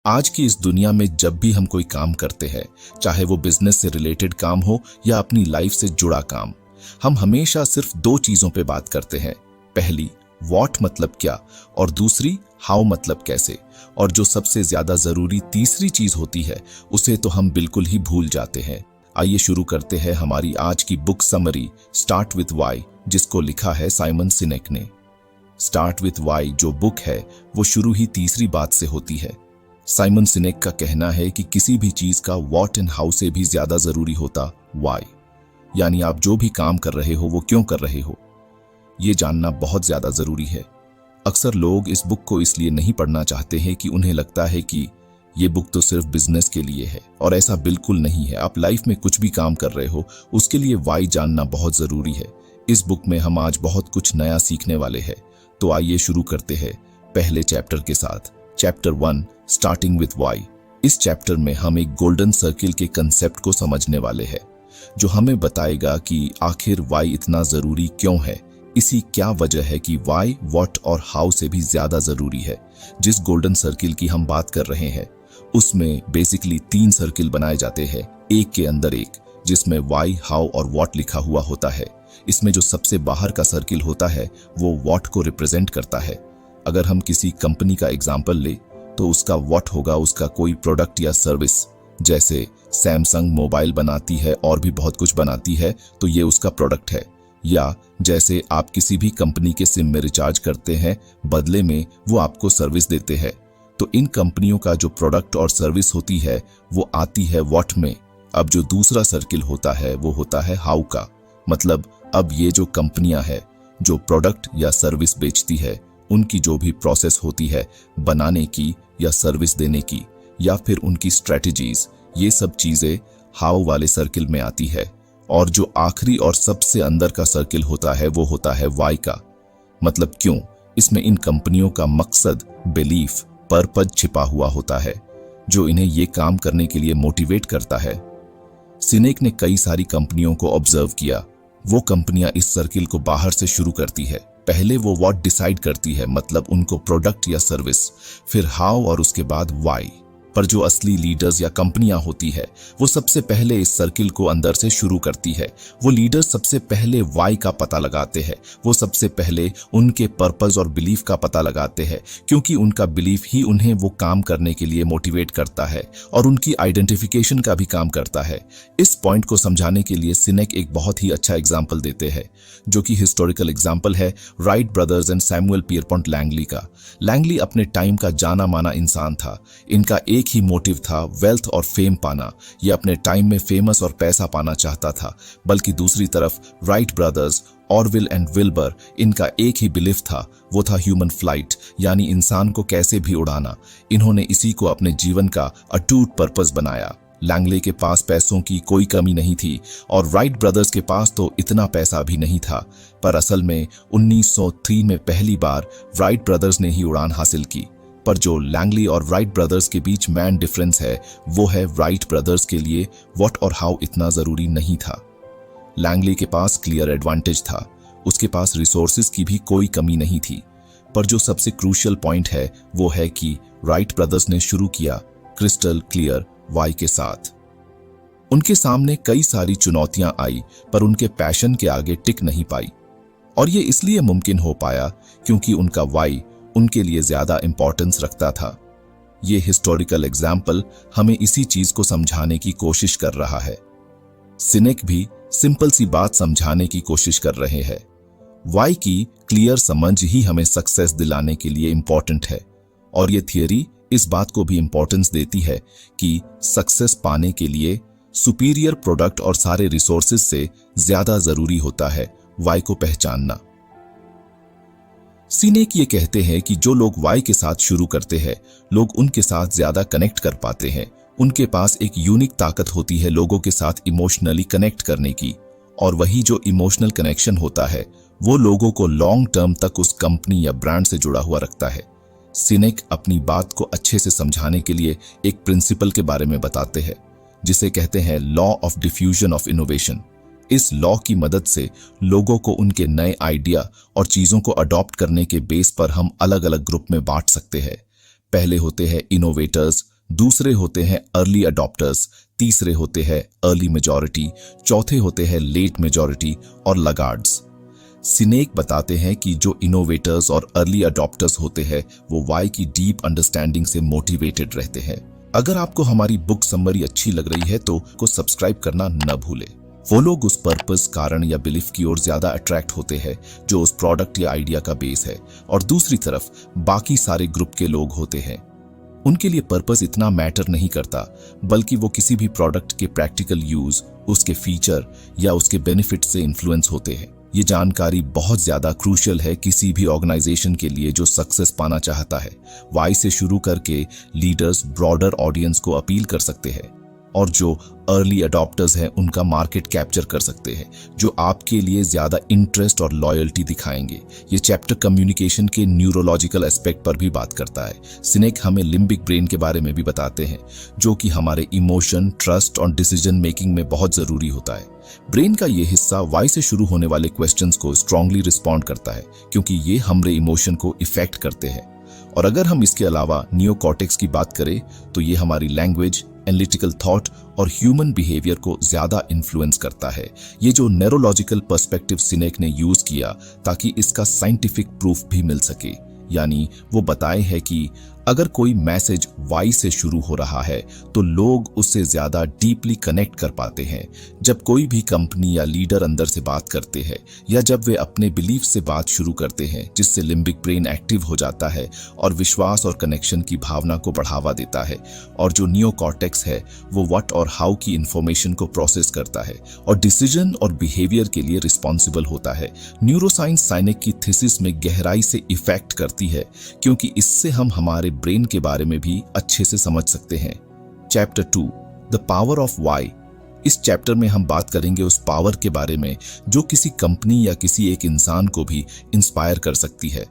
आज की इस दुनिया में जब भी हम कोई काम करते हैं, चाहे वो बिजनेस से रिलेटेड काम हो या अपनी लाइफ से जुड़ा काम, हम हमेशा सिर्फ दो चीजों पे बात करते हैं। पहली, व्हाट मतलब क्या, और दूसरी, हाउ मतलब कैसे। और जो सबसे ज्यादा जरूरी तीसरी चीज होती है, उसे तो हम बिल्कुल ही भूल जाते हैं। आइए शुरू करते हैं हमारी आज की book summary start with why, जिसको लिखा है साइमन सिनेक ने। स्टार्ट विथ वाई जो बुक है वो शुरू ही तीसरी बात से होती है। साइमन सिनेक का कहना है कि किसी भी चीज का व्हाट एंड हाउ से भी ज्यादा जरूरी होता वाई, यानी आप जो भी काम कर रहे हो वो क्यों कर रहे हो, ये जानना बहुत ज्यादा जरूरी है। अक्सर लोग इस बुक को इसलिए नहीं पढ़ना चाहते हैं कि उन्हें लगता है कि ये बुक तो सिर्फ बिजनेस के लिए है, और ऐसा बिल्कुल नहीं है। आप लाइफ में कुछ भी काम कर रहे हो उसके लिए वाई जानना बहुत जरूरी है। इस बुक में हम आज बहुत कुछ नया सीखने वाले हैं। तो आइए शुरू करते हैं पहले चैप्टर के साथ। Chapter 1 starting with why. इस चैप्टर में हम एक गोल्डन सर्किल के कंसेप्ट को समझने वाले हैं, जो हमें बताएगा कि आखिर वाई इतना जरूरी क्यों है। इसी क्या वजह है कि वाई, व्हाट और हाउ से भी ज्यादा जरूरी है। जिस गोल्डन सर्किल की हम बात कर रहे हैं उसमें बेसिकली 3 सर्किल बनाए जाते हैं, एक के अंदर एक, जिसमें वाई, हाउ और व्हाट लिखा हुआ होता है। इसमें जो सबसे बाहर का सर्किल होता है वो व्हाट को रिप्रेजेंट करता है। अगर हम किसी कंपनी का एग्जाम्पल ले तो उसका व्हाट होगा उसका कोई प्रोडक्ट या सर्विस। जैसे सैमसंग मोबाइल बनाती है और भी बहुत कुछ बनाती है, तो ये उसका प्रोडक्ट है। या जैसे आप किसी भी कंपनी के सिम में रिचार्ज करते हैं, बदले में वो आपको सर्विस देते हैं, तो इन कंपनियों का जो प्रोडक्ट और सर्विस होती है वो आती है व्हाट में। अब जो दूसरा सर्किल होता है वो होता है हाउ का। मतलब अब ये जो कंपनियां हैं जो प्रोडक्ट या सर्विस बेचती है, उनकी जो भी प्रोसेस होती है बनाने की या सर्विस देने की, या फिर उनकी स्ट्रेटजीज, ये सब चीजें हाउ वाले सर्किल में आती है। और जो आखिरी और सबसे अंदर का सर्किल होता है वो होता है वाई का। मतलब क्यों। इसमें इन कंपनियों का मकसद, बिलीफ, पर्पज छिपा हुआ होता है, जो इन्हें ये काम करने के लिए मोटिवेट करता है। सिनेक ने कई सारी कंपनियों को ऑब्जर्व किया। वो कंपनियां इस सर्किल को बाहर से शुरू करती है। पहले वो व्हाट डिसाइड करती है, मतलब उनको प्रोडक्ट या सर्विस, फिर हाउ और उसके बाद वाई। पर जो असली लीडर्स या कंपनियां होती है वो सबसे पहले इस सर्किल को अंदर से शुरू करती है। वो लीडर्स सबसे पहले वाई का पता लगाते हैं। वो सबसे पहले उनके पर्पस और बिलीफ का पता लगाते हैं, क्योंकि उनका बिलीफ ही उन्हें वो काम करने के लिए मोटिवेट करता है और उनकी आइडेंटिफिकेशन का भी काम करता है। इस पॉइंट को समझाने के लिए सिनेक एक बहुत ही अच्छा एग्जाम्पल देते हैं, जो कि हिस्टोरिकल एग्जाम्पल है Wright brothers and Samuel Pierpont Langley का। लैंगली अपने टाइम का जाना माना इंसान था। इनका एक ही मोटिव था वेल्थ और फेम पाना। ये अपने टाइम में फेमस और पैसा पाना चाहता था। बल्कि दूसरी तरफ Wright brothers, Orville and Wilbur, इनका एक ही बिलीफ था, वो था ह्यूमन फ्लाइट, यानी इंसान को कैसे भी उड़ाना। इन्होंने इसी को अपने जीवन का अटूट पर्पस बनाया। लैंगले के पास पैसों की कोई कमी नहीं थी और राइट ब्रदर्स के पास तो इतना पैसा भी नहीं था, पर असल में 1903 में पहली बार राइट ब्रदर्स ने ही उड़ान हासिल की। पर जो लैंगली और राइट ब्रदर्स के बीच मेन डिफरेंस है वो है राइट ब्रदर्स के लिए व्हाट और हाउ इतना जरूरी नहीं था। लैंगली के पास क्लियर एडवांटेज था, उसके पास रिसोर्सेज की भी कोई कमी नहीं थी। पर जो सबसे क्रूशियल पॉइंट है वो है कि राइट ब्रदर्स ने शुरू किया क्रिस्टल क्लियर वाई के साथ। उनके सामने कई सारी चुनौतियां आई, पर उनके पैशन के आगे टिक नहीं पाई। और ये इसलिए मुमकिन हो पाया क्योंकि उनका वाई उनके लिए ज्यादा इंपॉर्टेंस रखता था। ये हिस्टोरिकल एग्जाम्पल हमें इसी चीज को समझाने की कोशिश कर रहा है। सिनेक भी सिंपल सी बात समझाने की कोशिश कर रहे हैं। वाई की क्लियर समझ ही हमें सक्सेस दिलाने के लिए इंपॉर्टेंट है। और ये थियरी इस बात को भी इंपॉर्टेंस देती है कि सक्सेस पाने के लिए सुपीरियर प्रोडक्ट और सारे रिसोर्सेज से ज्यादा जरूरी होता है वाई को पहचानना। सिनेक ये कहते हैं कि जो लोग वाई के साथ शुरू करते हैं, लोग उनके साथ ज्यादा कनेक्ट कर पाते हैं। उनके पास एक यूनिक ताकत होती है लोगों के साथ इमोशनली कनेक्ट करने की, और वही जो इमोशनल कनेक्शन होता है वो लोगों को लॉन्ग टर्म तक उस कंपनी या ब्रांड से जुड़ा हुआ रखता है। सिनेक अपनी बात को अच्छे से समझाने के लिए एक प्रिंसिपल के बारे में बताते हैं, जिसे कहते हैं law of diffusion of innovation. इस लॉ की मदद से लोगों को उनके नए आइडिया और चीजों को अडॉप्ट करने के बेस पर हम अलग अलग ग्रुप में बांट सकते हैं। पहले होते हैं इनोवेटर्स, दूसरे होते हैं अर्ली अडॉप्टर्स, तीसरे होते हैं अर्ली मेजॉरिटी, चौथे होते हैं लेट मेजॉरिटी और लगार्ड्स। सिनेक बताते हैं कि जो इनोवेटर्स और अर्ली अडॉप्टर्स होते हैं वो वाई की डीप अंडरस्टैंडिंग से मोटिवेटेड रहते हैं। अगर आपको हमारी बुक समरी अच्छी लग रही है तो सब्सक्राइब करना न भूलें। वो लोग उस पर्पस, कारण या बिलीफ की ओर ज्यादा अट्रैक्ट होते हैं जो उस प्रोडक्ट या आइडिया का बेस है, और दूसरी तरफ बाकी सारे ग्रुप के लोग होते हैं उनके लिए पर्पस इतना मैटर नहीं करता, बल्कि वो किसी भी प्रोडक्ट के प्रैक्टिकल यूज, उसके फीचर या उसके बेनिफिट से इन्फ्लुएंस होते हैं। ये जानकारी बहुत ज्यादा क्रूशियल है किसी भी ऑर्गेनाइजेशन के लिए जो सक्सेस पाना चाहता है। वाई से शुरू करके लीडर्स ब्रॉडर ऑडियंस को अपील कर सकते हैं, और जो अर्ली अडॉप्टर्स हैं उनका मार्केट कैप्चर कर सकते हैं जो आपके लिए ज्यादा इंटरेस्ट और लॉयल्टी दिखाएंगे। ये चैप्टर कम्युनिकेशन के न्यूरोलॉजिकल एस्पेक्ट पर भी बात करता है। सिनेक हमें लिम्बिक ब्रेन के बारे में भी बताते हैं जो कि हमारे इमोशन, ट्रस्ट और डिसीजन मेकिंग में बहुत जरूरी होता है। ब्रेन का ये हिस्सा वाई से शुरू होने वाले क्वेश्चंस को स्ट्रांगली रिस्पॉन्ड करता है क्योंकि ये हमारे इमोशन को इफेक्ट करते हैं। और अगर हम इसके अलावा नियोकॉर्टेक्स की बात करें तो ये हमारी लैंग्वेज, एनालिटिकल थॉट और ह्यूमन बिहेवियर को ज्यादा इन्फ्लुएंस करता है। ये जो न्यूरोलॉजिकल पर्सपेक्टिव सिनेक ने यूज किया ताकि इसका साइंटिफिक प्रूफ भी मिल सके, यानी वो बताए है कि अगर कोई मैसेज वाई से शुरू हो रहा है तो लोग उससे ज्यादा डीपली कनेक्ट कर पाते हैं। जब कोई भी कंपनी या लीडर अंदर से बात करते हैं या जब वे अपने बिलीफ से बात शुरू करते हैं, जिससे लिम्बिक ब्रेन एक्टिव हो जाता है और विश्वास और कनेक्शन की भावना को बढ़ावा देता है। और जो नियोकॉर्टेक्स है वो व्हाट और हाउ की इंफॉर्मेशन को प्रोसेस करता है और डिसीजन और बिहेवियर के लिए रिस्पॉन्सिबल होता है। न्यूरोसाइंस सिनेक की थीसिस में गहराई से इफेक्ट करती है क्योंकि इससे हम हमारे ब्रेन के बारे में भी अच्छे से समझ सकते हैं। Chapter 2, the power of why. इस चैप्टर में हम बात करेंगे उस पावर के बारे में जो किसी कंपनी या किसी एक इंसान को भी इंस्पायर कर सकती है।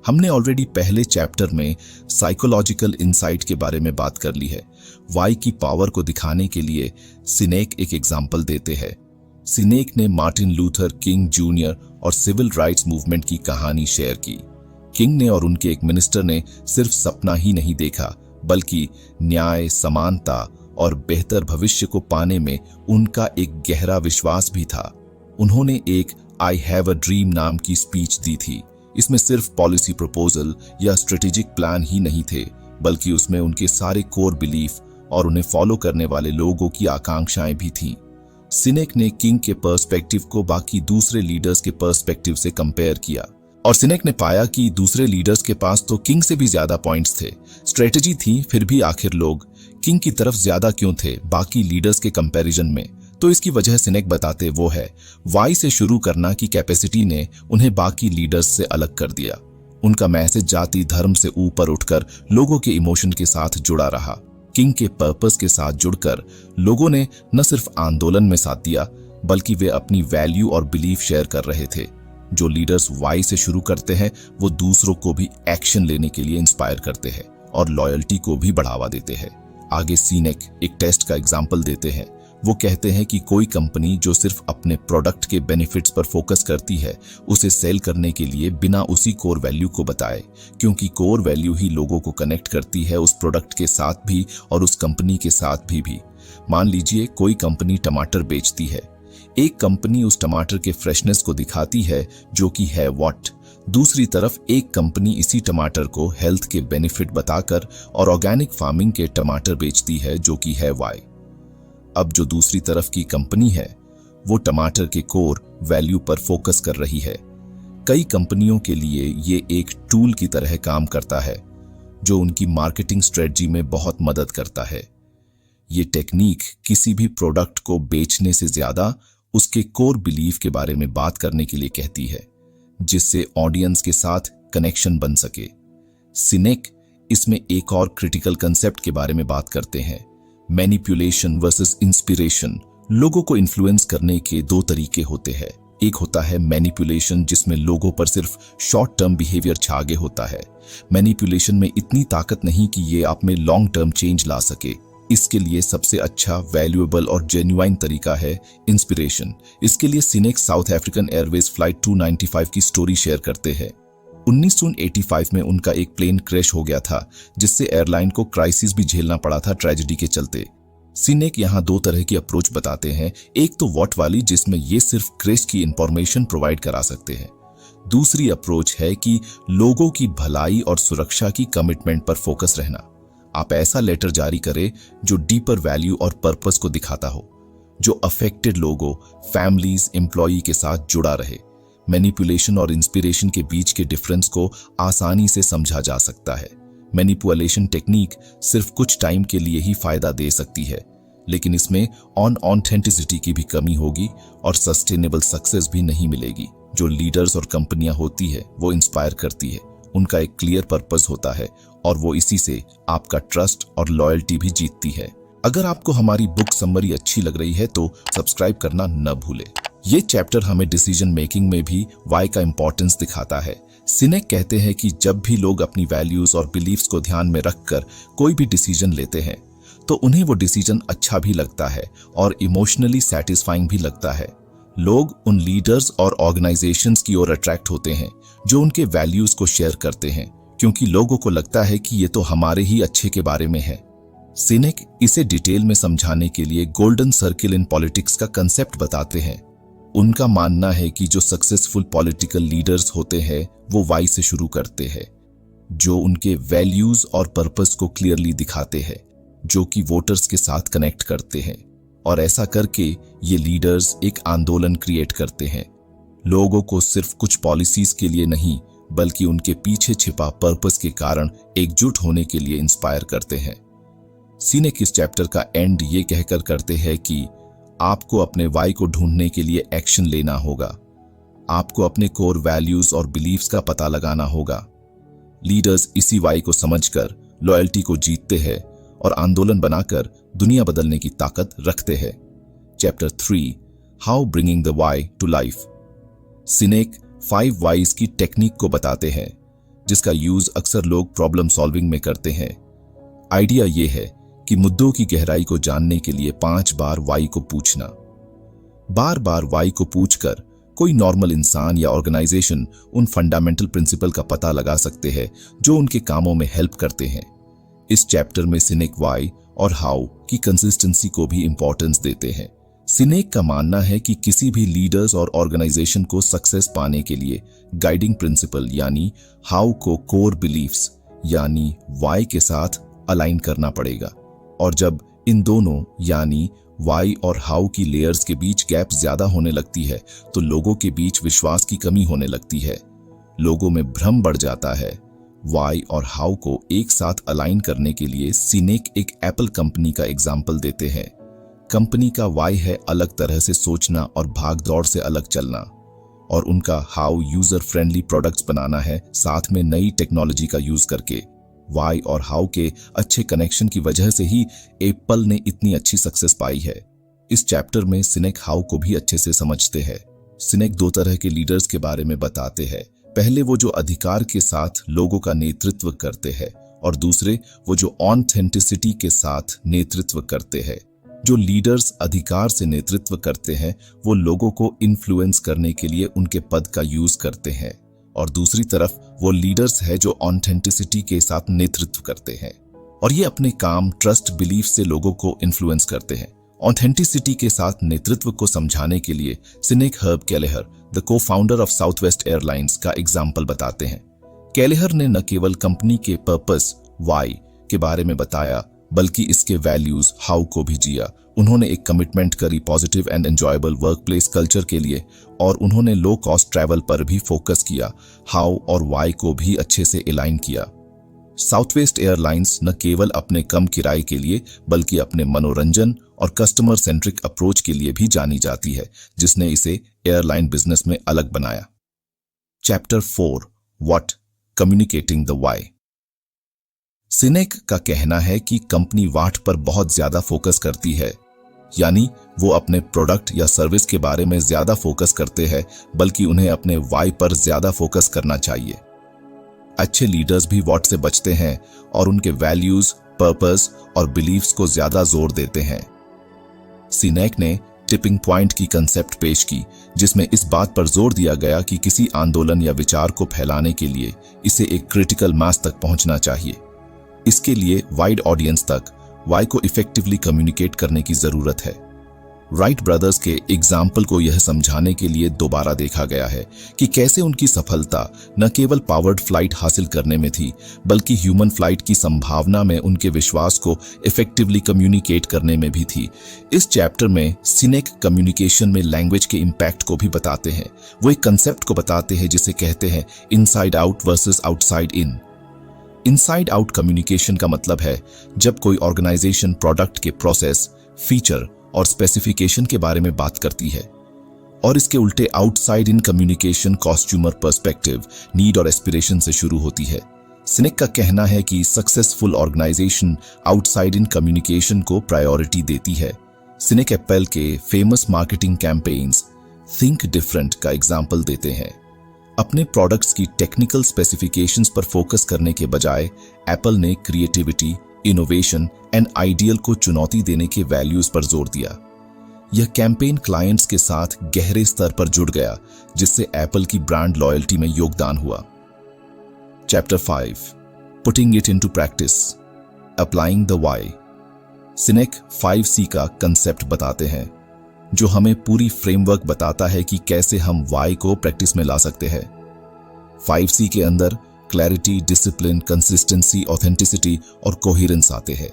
हमने ऑलरेडी पहले चैप्टर में साइकोलॉजिकल इंसाइट के बारे में बात कर ली है। वाई की पावर को दिखाने के लिए सिनेक एक एग्जाम्पल देते हैं। सिनेक ने मार्टिन लूथर किंग जूनियर और सिविल राइट्स मूवमेंट की कहानी शेयर की। किंग ने और उनके एक मिनिस्टर ने सिर्फ सपना ही नहीं देखा, बल्कि न्याय, समानता और बेहतर भविष्य को पाने में उनका एक गहरा विश्वास भी था। उन्होंने एक आई हैव अ ड्रीम नाम की स्पीच दी थी। इसमें सिर्फ पॉलिसी प्रपोजल या स्ट्रेटेजिक प्लान ही नहीं थे, बल्कि उसमें उनके सारे कोर बिलीफ और उन्हें फॉलो करने वाले लोगों की आकांक्षाएं भी थीं। सिनेक ने किंग के पर्सपेक्टिव को बाकी दूसरे लीडर्स के पर्सपेक्टिव से कंपेयर किया और सिनेक ने पाया कि दूसरे लीडर्स के पास तो किंग से भी ज्यादा पॉइंट्स थे, स्ट्रेटजी थी, फिर भी आखिर लोग किंग की तरफ ज्यादा क्यों थे बाकी लीडर्स के कंपैरिजन में। तो इसकी वजह सिनेक बताते वो है वाई से शुरू करना की कैपेसिटी ने उन्हें बाकी लीडर्स से अलग कर दिया। उनका मैसेज जाति धर्म से ऊपर उठकर लोगों के इमोशन के साथ जुड़ा रहा। किंग के पर्पस के साथ जुड़कर लोगों ने न सिर्फ आंदोलन में साथ दिया, बल्कि वे अपनी वैल्यू और बिलीफ शेयर कर रहे थे। जो लीडर्स वाई से शुरू करते हैं वो दूसरों को भी एक्शन लेने के लिए इंस्पायर करते हैं और लॉयल्टी को भी बढ़ावा देते हैं। आगे सिनेक एक टेस्ट का एग्जाम्पल देते हैं। वो कहते हैं कि कोई कंपनी जो सिर्फ अपने प्रोडक्ट के बेनिफिट्स पर फोकस करती है उसे सेल करने के लिए बिना उसी कोर वैल्यू को बताए, क्योंकि कोर वैल्यू ही लोगों को कनेक्ट करती है उस प्रोडक्ट के साथ भी और उस कंपनी के साथ भी। मान लीजिए कोई कंपनी टमाटर बेचती है। एक कंपनी उस टमाटर के फ्रेशनेस को दिखाती है जो कि है व्हाट। दूसरी तरफ एक कंपनी इसी टमाटर को हेल्थ के बेनिफिट बताकर और ऑर्गेनिक फार्मिंग के टमाटर बेचती है जो कि है वाई। अब जो दूसरी तरफ की कंपनी है वो टमाटर के कोर वैल्यू पर फोकस कर रही है। कई कंपनियों के लिए ये एक टूल की तरह काम करता है जो उनकी मार्केटिंग स्ट्रेटजी में बहुत मदद करता है। ये टेक्निक किसी भी प्रोडक्ट को बेचने से ज्यादा उसके कोर बिलीफ के बारे में बात करने के लिए कहती है, जिससे ऑडियंस के साथ कनेक्शन बन सके। सिनेक इसमें एक और क्रिटिकल कंसेप्ट के बारे में बात करते हैं, मैनिपुलेशन वर्सेस इंस्पिरेशन। लोगों को इन्फ्लुएंस करने के दो तरीके होते हैं। एक होता है मैनिपुलेशन, जिसमें लोगों पर सिर्फ शॉर्ट टर्म बिहेवियर छागे होता है। मैनिपुलेशन में इतनी ताकत नहीं कि ये आप में लॉन्ग टर्म चेंज ला सके। इसके लिए सबसे अच्छा, वैल्यूएबल और जेन्युइन तरीका है इंस्पिरेशन। इसके लिए सिनेक साउथ अफ्रीकन एयरवेज फ्लाइट 295 की स्टोरी शेयर करते हैं। 1985 में उनका एक प्लेन क्रैश हो गया था, जिससे एयरलाइन को क्राइसिस भी झेलना पड़ा था ट्रेजेडी के चलते। सिनेक यहाँ दो तरह की अप्रोच बताते हैं, एक तो वॉट वाली जिसमें ये सिर्फ क्रैश की इंफॉर्मेशन प्रोवाइड करा सकते हैं। दूसरी अप्रोच है कि लोगों की भलाई और सुरक्षा की कमिटमेंट पर फोकस रहना। आप ऐसा लेटर जारी करें जो डीपर वैल्यू और पर्पस को दिखाता हो, जो अफेक्टेड लोगों, फैमिलीज, एम्प्लॉई के साथ जुड़ा रहे। मैनिपुलेशन और इंस्पिरेशन के बीच के डिफरेंस को आसानी से समझा जा सकता है। मैनिपुलेशन टेक्निक सिर्फ कुछ टाइम के लिए ही फायदा दे सकती है, लेकिन इसमें ऑथेंटिसिटी की भी कमी होगी और सस्टेनेबल सक्सेस भी नहीं मिलेगी। जो लीडर्स और कंपनियां होती है वो इंस्पायर करती है, उनका एक क्लियर पर्पस होता है और वो इसी से आपका ट्रस्ट और लॉयल्टी भी जीतती है। अगर आपको हमारी बुक समरी अच्छी लग रही है तो सब्सक्राइब करना न भूले। ये चैप्टर हमें डिसीजन मेकिंग में भी वाई का इंपॉर्टेंस दिखाता है। सिनेक कहते हैं कि जब भी लोग अपनी वैल्यूज और बिलीफ्स को ध्यान में रखकर कोई भी डिसीजन लेते हैं तो उन्हें वो डिसीजन अच्छा भी लगता है और इमोशनली सैटिस्फाइंग भी लगता है। लोग उन लीडर्स और ऑर्गेनाइजेशंस की ओर अट्रैक्ट होते हैं जो उनके वैल्यूज को शेयर करते हैं, क्योंकि लोगों को लगता है कि ये तो हमारे ही अच्छे के बारे में है। सिनेक इसे डिटेल में समझाने के लिए गोल्डन सर्किल इन पॉलिटिक्स का कंसेप्ट बताते हैं। उनका मानना है कि जो सक्सेसफुल पॉलिटिकल लीडर्स होते हैं वो वाई से शुरू करते हैं, जो उनके वैल्यूज और पर्पस को क्लियरली दिखाते हैं, जो कि वोटर्स के साथ कनेक्ट करते हैं, और ऐसा करके ये लीडर्स एक आंदोलन क्रिएट करते हैं। लोगों को सिर्फ कुछ पॉलिसीज के लिए नहीं बल्कि उनके पीछे छिपा पर्पस के कारण एकजुट होने के लिए इंस्पायर करते हैं। सिनेक इस चैप्टर का एंड ये कहकर करते हैं कि आपको अपने वाई को ढूंढने के लिए एक्शन लेना होगा। आपको अपने कोर वैल्यूज और बिलीव्स का पता लगाना होगा। लीडर्स इसी वाई को समझकर लॉयल्टी को जीतते हैं और आंदोलन बनाकर दुनिया बदलने की ताकत रखते हैं। Chapter 3 how bringing the why to life. Sinek 5 whys की टेक्निक को बताते हैं जिसका यूज अक्सर लोग प्रॉब्लम सॉल्विंग में करते हैं। आइडिया यह है कि मुद्दों की गहराई को जानने के लिए 5 बार वाई को पूछना। बार बार वाई को पूछकर कोई नॉर्मल इंसान या ऑर्गेनाइजेशन उन फंडामेंटल प्रिंसिपल का पता लगा सकते हैं जो उनके कामों में हेल्प करते हैं। इस चैप्टर में सिनेक वाई और हाउ की कंसिस्टेंसी को भी इंपॉर्टेंस देते हैं। सिनेक का मानना है कि किसी भी लीडर्स और ऑर्गेनाइजेशन को सक्सेस पाने के लिए गाइडिंग प्रिंसिपल यानी हाउ को कोर बिलीफ्स यानी वाई के साथ अलाइन करना पड़ेगा, और जब इन दोनों यानी वाई और हाउ की लेयर्स के बीच गैप ज्यादा होने लगती है तो लोगों के बीच विश्वास की कमी होने लगती है। लोगों में भ्रम बढ़ जाता है। वाई और हाउ को एक साथ अलाइन करने के लिए सिनेक एक एप्पल कंपनी का एग्जाम्पल देते हैं। कंपनी का वाई है अलग तरह से सोचना और भागदौड़ से अलग चलना, और उनका हाउ यूजर फ्रेंडली प्रोडक्ट्स बनाना है, साथ में नई टेक्नोलॉजी का यूज करके। वाई और हाउ के अच्छे कनेक्शन की वजह से ही एप्पल ने इतनी अच्छी सक्सेस पाई है। इस चैप्टर में सिनेक हाउ को भी अच्छे से समझते हैं। सिनेक 2 तरह के लीडर्स के बारे में बताते हैं। पहले वो जो अधिकार के साथ लोगों का नेतृत्व करते हैं, और दूसरे वो जो ऑथेंटिसिटी के साथ नेतृत्व करते हैं। जो लीडर्स अधिकार से नेतृत्व करते हैं वो लोगों को इन्फ्लुएंस करने के लिए उनके पद का यूज करते हैं, और दूसरी तरफ वो लीडर्स है जो ऑथेंटिसिटी के साथ नेतृत्व करते हैं और ये अपने काम, ट्रस्ट, बिलीफ से लोगों को इन्फ्लुएंस करते हैं। ऑथेंटिसिटी के साथ नेतृत्व को समझाने के लिए Sinek Herb Kelleher, the co-founder of Southwest Airlines, का एग्जाम्पल बताते हैं। कैलेहर ने न केवल कंपनी के पर्पस वाई के बारे में बताया बल्कि इसके वैल्यूज हाउ को भी जिया। उन्होंने एक कमिटमेंट करी positive and enjoyable workplace culture के लिए, और उन्होंने लो कॉस्ट ट्रैवल पर भी फोकस किया। हाउ और वाई को भी अच्छे से अलाइन किया। साउथवेस्ट एयरलाइंस न केवल अपने कम किराए के लिए बल्कि अपने मनोरंजन और कस्टमर सेंट्रिक अप्रोच के लिए भी जानी जाती है, जिसने इसे एयरलाइन बिजनेस में अलग बनाया। Chapter 4 what communicating the why. Sinek का कहना है कि कंपनी वाट पर बहुत ज्यादा फोकस करती है, यानी वो अपने प्रोडक्ट या सर्विस के बारे में ज्यादा फोकस करते हैं, बल्कि उन्हें अपने वाई पर ज्यादा फोकस करना चाहिए। अच्छे लीडर्स भी व्हाट से बचते हैं और उनके वैल्यूज, पर्पस और बिलीफ्स को ज्यादा जोर देते हैं। सिनेक ने टिपिंग पॉइंट की कंसेप्ट पेश की, जिसमें इस बात पर जोर दिया गया कि किसी आंदोलन या विचार को फैलाने के लिए इसे एक क्रिटिकल मास तक पहुंचना चाहिए। इसके लिए वाइड ऑडियंस तक वाई को इफेक्टिवली कम्युनिकेट करने की जरूरत है। राइट ब्रदर्स के एग्जाम्पल को यह समझाने के लिए दोबारा देखा गया है कि कैसे उनकी सफलता न केवल पावर्ड फ्लाइट हासिल करने में थी, बल्कि ह्यूमन फ्लाइट की संभावना में उनके विश्वास को इफेक्टिवली कम्युनिकेट करने में भी थी। इस चैप्टर में सिनेक कम्युनिकेशन में लैंग्वेज के इम्पैक्ट को भी बताते हैं। वो एक कंसेप्ट को बताते हैं जिसे कहते हैं inside out versus outside in. Inside out communication का मतलब है जब कोई ऑर्गेनाइजेशन प्रोडक्ट के प्रोसेस, फीचर और स्पेसिफिकेशन के बारे में बात करती है, और इसके उल्टे outside in communication customer perspective, need और एस्पिरेशन से शुरू होती है। सिनेक का कहना है कि successful organisation outside in communication को प्रायोरिटी देती है। सिनेक एप्पल के famous marketing campaigns think different का एग्जाम्पल देते हैं। अपने प्रोडक्ट्स की टेक्निकल स्पेसिफिकेशंस पर फोकस करने के बजाय एप्पल ने क्रिएटिविटी, इनोवेशन एंड आइडियल को चुनौती देने के वैल्यूज पर जोर दिया। यह कैंपेन क्लाइंट्स के साथ गहरे स्तर पर जुड़ गया, जिससे एप्पल की ब्रांड लॉयल्टी में योगदान हुआ। Chapter 5 putting it into practice, applying the why. Sinek 5C का कंसेप्ट बताते हैं, जो हमें पूरी फ्रेमवर्क बताता है कि कैसे हम वाई को प्रैक्टिस में ला सकते हैं। 5C के अंदर क्लैरिटी, डिसिप्लिन, कंसिस्टेंसी, ऑथेंटिसिटी और कोहेरेंस आते हैं।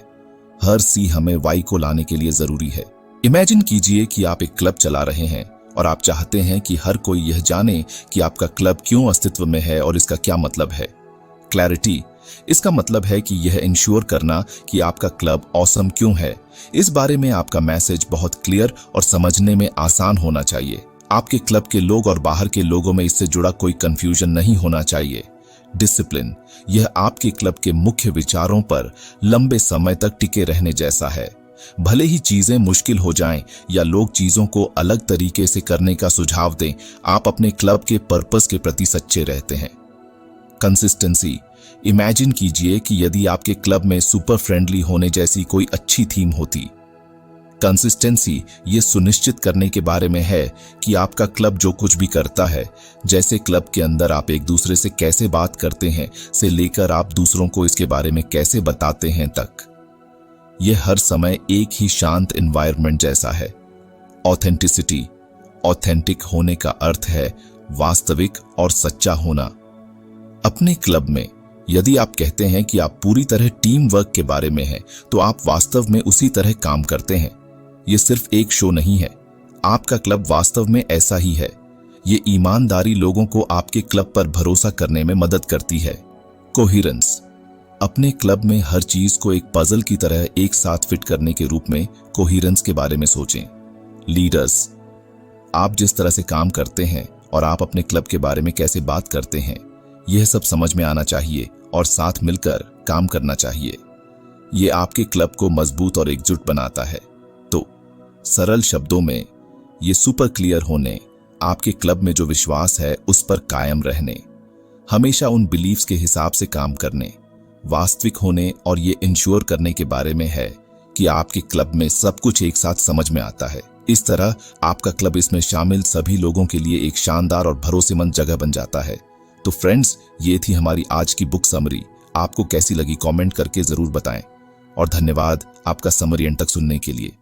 हर सी हमें वाई को लाने के लिए जरूरी है। इमेजिन कीजिए कि आप एक क्लब चला रहे हैं और आप चाहते हैं कि हर कोई यह जाने कि आपका क्लब क्यों अस्तित्व में है और इसका क्या मतलब है। क्लैरिटी, इसका मतलब है कि यह इंश्योर करना कि आपका क्लब ऑसम क्यों है। इस बारे में आपका मैसेज बहुत क्लियर और समझने में आसान होना चाहिए। आपके क्लब के लोग और बाहर के लोगों में इससे जुड़ा कोई कंफ्यूजन नहीं होना चाहिए। डिसिप्लिन, यह आपके क्लब के मुख्य विचारों पर लंबे समय तक टिके रहने जैसा है। भले ही चीजें मुश्किल हो जाएं या लोग चीजों को अलग तरीके से करने का सुझाव दें, आप अपने क्लब के पर्पस के प्रति सच्चे रहते हैं। कंसिस्टेंसी, इमेजिन कीजिए कि यदि आपके क्लब में सुपर फ्रेंडली होने जैसी कोई अच्छी थीम होती। कंसिस्टेंसी ये सुनिश्चित करने के बारे में है कि आपका क्लब जो कुछ भी करता है, जैसे क्लब के अंदर आप एक दूसरे से कैसे बात करते हैं से लेकर आप दूसरों को इसके बारे में कैसे बताते हैं तक, यह हर समय एक ही शांत एनवायरनमेंट जैसा है। ऑथेंटिसिटी, ऑथेंटिक होने का अर्थ है वास्तविक और सच्चा होना। अपने क्लब में यदि आप कहते हैं कि आप पूरी तरह टीम वर्क के बारे में हैं, तो आप वास्तव में उसी तरह काम करते हैं। ये सिर्फ एक शो नहीं है, आपका क्लब वास्तव में ऐसा ही है। ये ईमानदारी लोगों को आपके क्लब पर भरोसा करने में मदद करती है। कोहेरेंस, अपने क्लब में हर चीज को एक पजल की तरह एक साथ फिट करने के रूप में कोहेरेंस के बारे में सोचें। लीडर्स, आप जिस तरह से काम करते हैं और आप अपने क्लब के बारे में कैसे बात करते हैं, यह सब समझ में आना चाहिए और साथ मिलकर काम करना चाहिए। ये आपके क्लब को मजबूत और एकजुट बनाता है। तो सरल शब्दों में, ये सुपर क्लियर होने, आपके क्लब में जो विश्वास है उस पर कायम रहने, हमेशा उन बिलीव्स के हिसाब से काम करने, वास्तविक होने और ये इंश्योर करने के बारे में है कि आपके क्लब में सब कुछ एक साथ समझ में आता है। इस तरह आपका क्लब इसमें शामिल सभी लोगों के लिए एक शानदार और भरोसेमंद जगह बन जाता है। तो फ्रेंड्स, ये थी हमारी आज की बुक समरी। आपको कैसी लगी कमेंट करके जरूर बताएं और धन्यवाद आपका समरी एंड तक सुनने के लिए।